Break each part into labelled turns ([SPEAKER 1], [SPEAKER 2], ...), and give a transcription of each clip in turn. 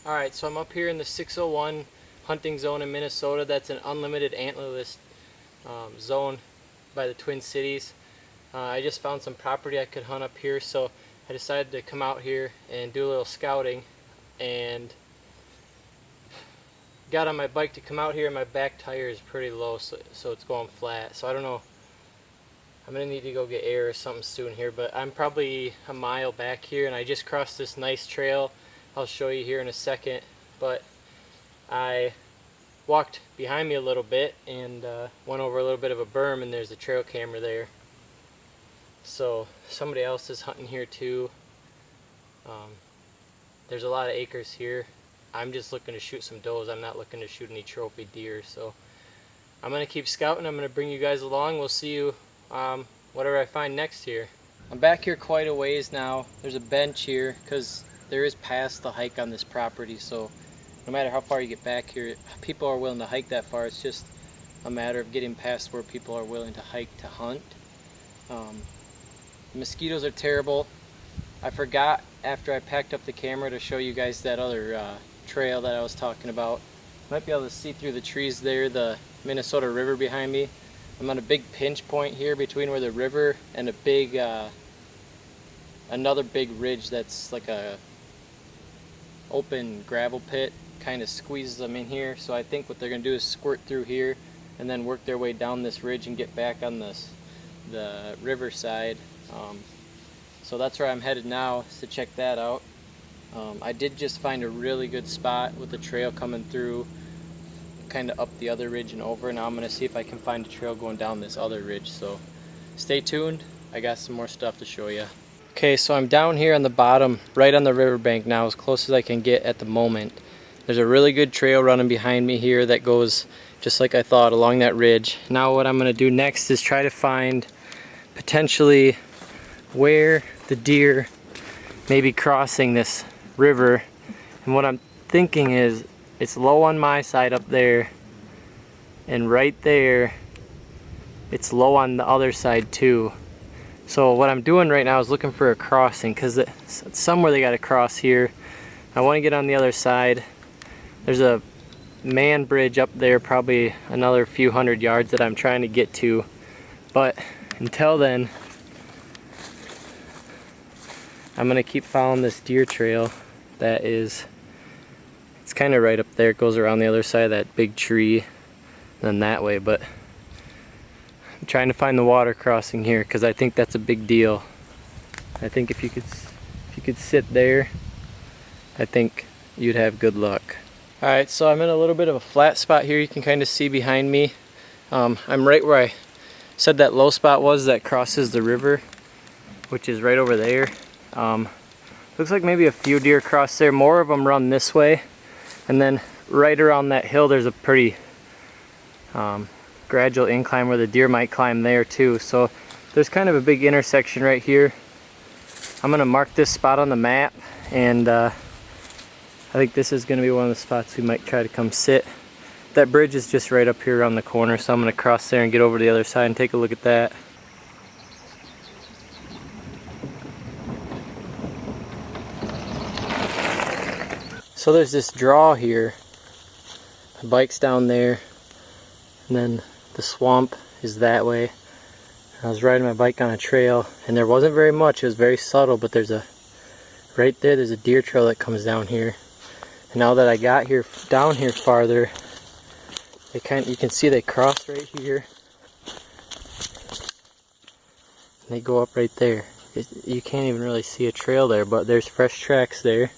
[SPEAKER 1] Alright, so I'm up here in the 601 hunting zone in Minnesota. That's an unlimited antlerless zone by the Twin Cities. I just found some property I could hunt up here, so I decided to come out here and do a little scouting, and got on my bike to come out here, and my back tire is pretty low, so it's going flat. So I don't know, I'm gonna need to go get air or something soon here, but I'm probably a mile back here, and I just crossed this nice trail I'll show you here in a second. But I walked behind me a little bit and went over a little bit of a berm, and there's a trail camera there. So somebody else is hunting here too. There's a lot of acres here. I'm just looking to shoot some does. I'm not looking to shoot any trophy deer. So I'm going to keep scouting. I'm going to bring you guys along. We'll see you whatever I find next here. I'm back here quite a ways now. There's a bench here because there is past the hike on this property. So no matter how far you get back here, people are willing to hike that far. It's just a matter of getting past where people are willing to hike to hunt. Mosquitoes are terrible. I forgot after I packed up the camera to show you guys that other trail that I was talking about. Might be able to see through the trees there, the Minnesota River behind me. I'm on a big pinch point here between where the river and a big, another big ridge that's like a open gravel pit, kind of squeezes them in here. So I think what they're going to do is squirt through here and then work their way down this ridge and get back on the river side. So that's where I'm headed now, is to check that out. I did just find a really good spot with the trail coming through kind of up the other ridge and over. Now I'm going to see if I can find a trail going down this other ridge, so stay tuned. I got some more stuff to show you. Okay, so I'm down here on the bottom, right on the riverbank now, as close as I can get at the moment. There's a really good trail running behind me here that goes just like I thought along that ridge. Now what I'm going to do next is try to find potentially where the deer may be crossing this river. And what I'm thinking is it's low on my side up there, and right there it's low on the other side too. So what I'm doing right now is looking for a crossing, because it's somewhere they got to cross here. I want to get on the other side. There's a man bridge up there, probably another few hundred yards that I'm trying to get to, but until then I'm gonna keep following this deer trail that is, it's kind of right up there. It goes around the other side of that big tree and then that way, but I'm trying to find the water crossing here because I think that's a big deal. I think if you could sit there, I think you'd have good luck. Alright, so I'm in a little bit of a flat spot here. You can kind of see behind me. I'm right where I said that low spot was that crosses the river, which is right over there. Looks like maybe a few deer cross there. More of them run this way, and then right around that hill there's a pretty gradual incline where the deer might climb there too. So there's kind of a big intersection right here. I'm gonna mark this spot on the map, and I think this is gonna be one of the spots we might try to come sit. That bridge is just right up here around the corner, so I'm gonna cross there and get over to the other side and take a look at that. So there's this draw here. My bike's down there, and then the swamp is that way. I was riding my bike on a trail, and there wasn't very much. It was very subtle, but there's right there, there's a deer trail that comes down here. And now that I got here, down here farther, you can see they cross right here. And they go up right there. You can't even really see a trail there, but there's fresh tracks there.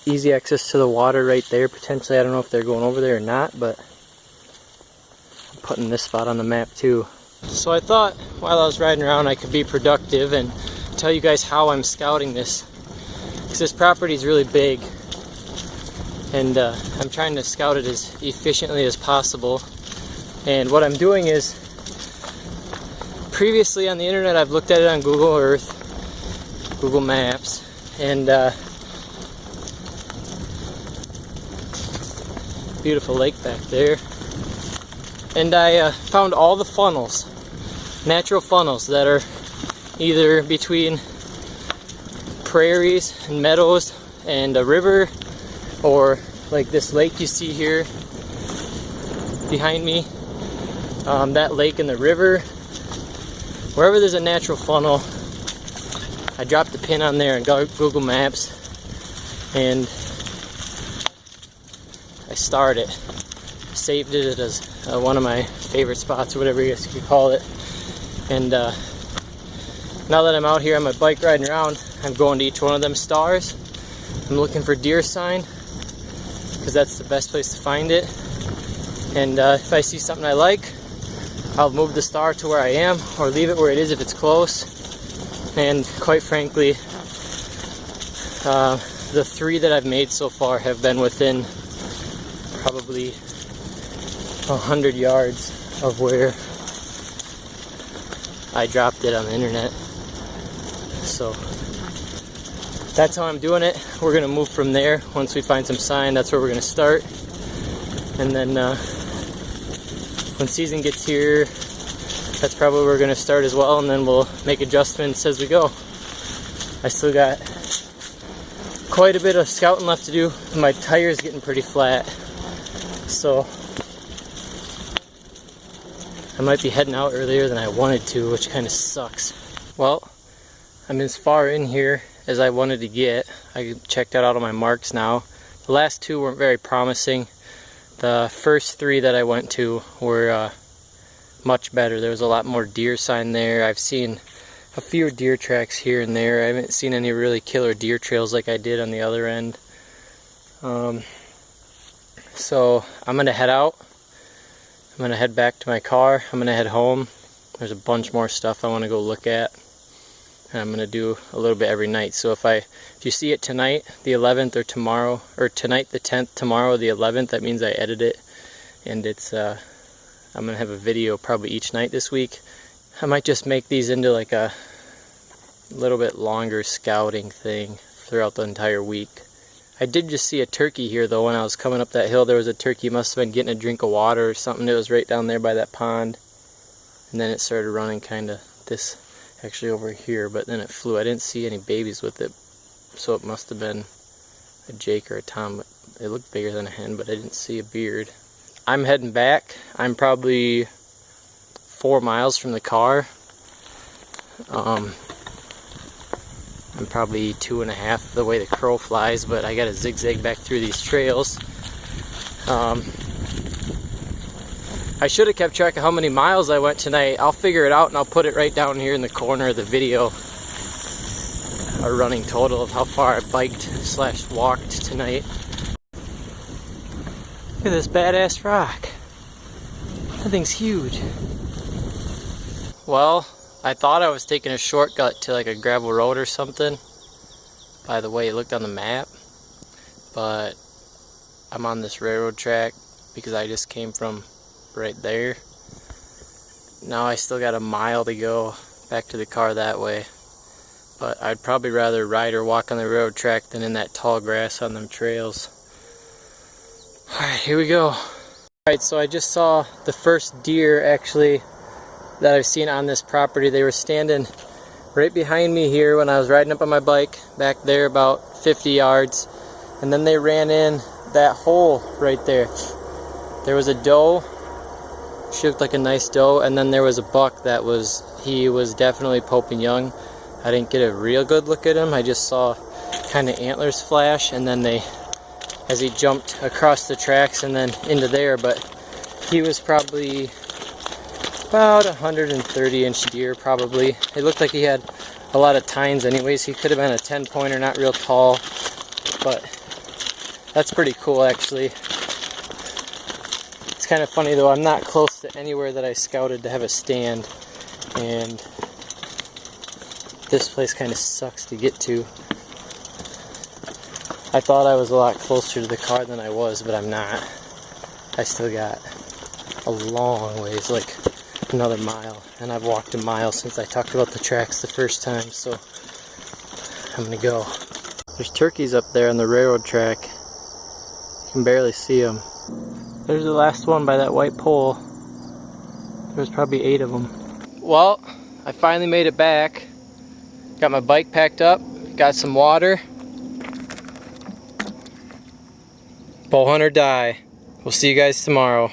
[SPEAKER 1] Easy access to the water right there, potentially. I don't know if they're going over there or not, but I'm putting this spot on the map too. So I thought while I was riding around I could be productive and tell you guys how I'm scouting this, because this property is really big, and I'm trying to scout it as efficiently as possible. And what I'm doing is, previously on the internet I've looked at it on Google Earth, Google Maps, and beautiful lake back there, and I found all the funnels, natural funnels that are either between prairies and meadows and a river, or like this lake you see here behind me, that lake and the river, wherever there's a natural funnel, I dropped the pin on there on Google Maps and I starred it, saved it as one of my favorite spots, or whatever you guys could call it. And now that I'm out here on my bike riding around, I'm going to each one of them stars. I'm looking for deer sign because that's the best place to find it. And if I see something I like, I'll move the star to where I am or leave it where it is if it's close. And quite frankly, the 3 that I've made so far have been within probably 100 yards of where I dropped it on the internet. So that's how I'm doing it. We're gonna move from there. Once we find some sign, that's where we're gonna start. And then when season gets here, that's probably where we're gonna start as well, and then we'll make adjustments as we go. I still got quite a bit of scouting left to do. My tire's getting pretty flat, so I might be heading out earlier than I wanted to, which kind of sucks. Well, I'm as far in here as I wanted to get. I checked out all of my marks now. The last 2 weren't very promising. The first 3 that I went to were much better. There was a lot more deer sign there. I've seen a few deer tracks here and there. I haven't seen any really killer deer trails like I did on the other end. So I'm gonna head out. I'm gonna head back to my car. I'm gonna head home. There's a bunch more stuff I want to go look at. And I'm gonna do a little bit every night. So if you see it tonight, the 11th, or tomorrow, or tonight the 10th, tomorrow the 11th, that means I edit it, and it's I'm gonna have a video probably each night this week. I might just make these into like a little bit longer scouting thing throughout the entire week. I did just see a turkey here though. When I was coming up that hill, there was a turkey. Must have been getting a drink of water or something. It was right down there by that pond, and then it started running kind of this actually over here, but then it flew. I didn't see any babies with it, so it must have been a Jake or a Tom. But it looked bigger than a hen, but I didn't see a beard. I'm heading back. I'm probably 4 miles from the car. I'm probably 2.5 the way the crow flies, but I gotta zigzag back through these trails. I should have kept track of how many miles I went tonight. I'll figure it out and I'll put it right down here in the corner of the video. A running total of how far I biked / walked tonight. Look at this badass rock. That thing's huge. Well, I thought I was taking a shortcut to like a gravel road or something, by the way it looked on the map, but I'm on this railroad track because I just came from right there. Now I still got a mile to go back to the car that way, but I'd probably rather ride or walk on the railroad track than in that tall grass on them trails. Alright, here we go. Alright, so I just saw the first deer actually that I've seen on this property. They were standing right behind me here when I was riding up on my bike, back there about 50 yards, and then they ran in that hole right there. There was a doe. She looked like a nice doe, and then there was a buck that he was definitely Pope and Young. I didn't get a real good look at him. I just saw kind of antlers flash, and then as he jumped across the tracks and then into there, but he was probably about 130-inch deer probably. It looked like he had a lot of tines anyways. He could have been a 10-pointer, not real tall, but that's pretty cool actually. It's kind of funny though, I'm not close to anywhere that I scouted to have a stand, and this place kind of sucks to get to. I thought I was a lot closer to the car than I was, but I'm not. I still got a long ways, like another mile, and I've walked a mile since I talked about the tracks the first time, so I'm gonna go. There's turkeys up there on the railroad track. You can barely see them. There's the last one by that white pole. There's probably 8 of them. Well, I finally made it back. Got my bike packed up, got some water. Bow hunt or die. We'll see you guys tomorrow.